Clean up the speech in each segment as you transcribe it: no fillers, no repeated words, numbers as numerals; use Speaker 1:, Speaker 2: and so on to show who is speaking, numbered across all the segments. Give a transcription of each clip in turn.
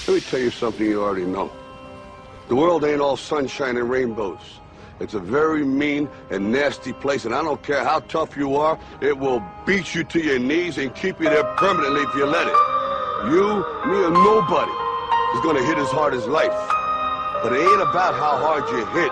Speaker 1: Let me tell you something you already know. The world ain't all sunshine and rainbows. It's a very mean and nasty place, and I don't care how tough you are, it will beat you to your knees and keep you there permanently if you let it. You, me, or nobody is gonna hit as hard as life. But it ain't about how hard you hit.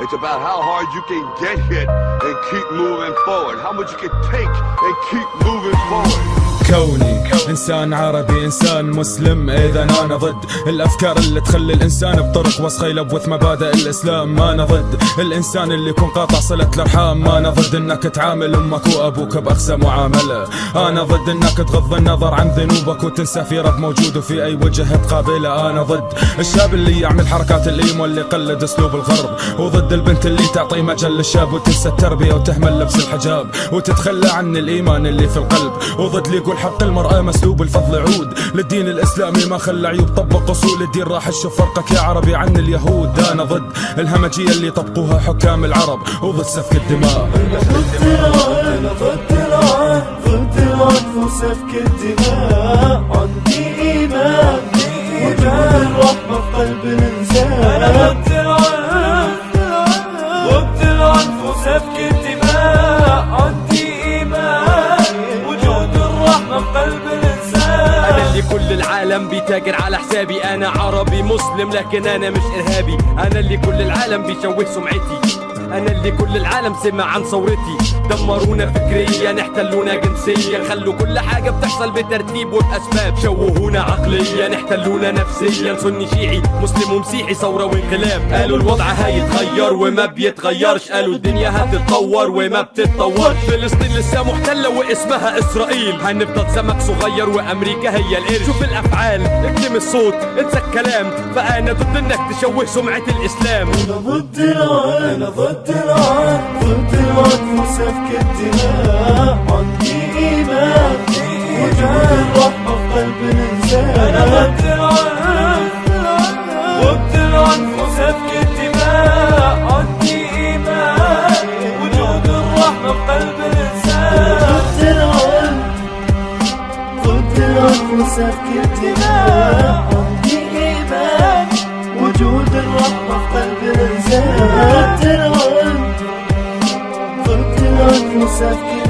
Speaker 1: It's about how hard you can get hit and keep moving forward. How much you can take and keep moving forward.
Speaker 2: كوني إنسان عربي إنسان مسلم، إذا أنا ضد الأفكار اللي تخلي الإنسان بطرق وسخة يلبث مبادئ الإسلام. ما أنا ضد الإنسان اللي يكون قاطع صلة الأرحام. ما أنا ضد إنك تعامل أمك وأبوك بأخسى معاملة. أنا ضد إنك تغض النظر عن ذنوبك وتنسى في رب موجود وفي أي وجه تقابله. أنا ضد الشاب اللي يعمل حركات الإيمو اللي يقلد أسلوب الغرب، وضد البنت اللي تعطي مجال للشاب وتنسى التربية وتهمل لبس الحجاب وتتخلى عن الإيمان اللي في القلب. وضد اللي يقول حق المرأة مسلوب الفضل يعود للدين الإسلامي ما خلى عيوب، طبق أصول الدين راح تشوف فرقك يا عربي عن اليهود. أنا ضد الهمجية اللي طبقوها حكام العرب وضد سفك الدماء.
Speaker 3: أنا ضد العنف، ضد العنف وسفك الدماء. عندي إيمان وجود الرحمة في قلب الإنسان. أنا ضد العنف، ضد العنف وسفك الدماء. عندي
Speaker 4: أنا اللي كل العالم بيتاجر على حسابي. أنا عربي مسلم لكن أنا مش إرهابي. أنا اللي كل العالم بيشوه سمعتي. أنا اللي كل العالم سمع عن ثورتي. دمرونا فكريا، احتلونا جنسيا، خلوا كل حاجة بتحصل بترتيب وبأسباب. شوهونا عقليا، احتلونا نفسيا. سني شيعي مسلم ومسيحي، ثورة وانقلاب. قالوا الوضع هيتغير وما بيتغيرش، قالوا الدنيا هتتطور وما بتتطورش. فلسطين لسه محتلة واسمها إسرائيل. هنفضل سمك صغير وأمريكا هي القرش. شوف الأفعال، اكتم الصوت، انسى الكلام. فأنا ضد انك تشوه سمعة الإسلام.
Speaker 3: أنا ضد العنف، أنا ضد العنف، ضد العنف وسفك الدماء. عندي إيمان وجود الرحمة في قلب الإنسان. أنا ضد العنف، ضد العنف وسفك الدماء. عندي إيمان وجود الرحمة في قلب الإنسان. ضد العنف، ضد العنف وسفك الدماء. عندي إيمان وجود الرحمة في قلب الإنسان. ضد العنف، ضد العنف وسفك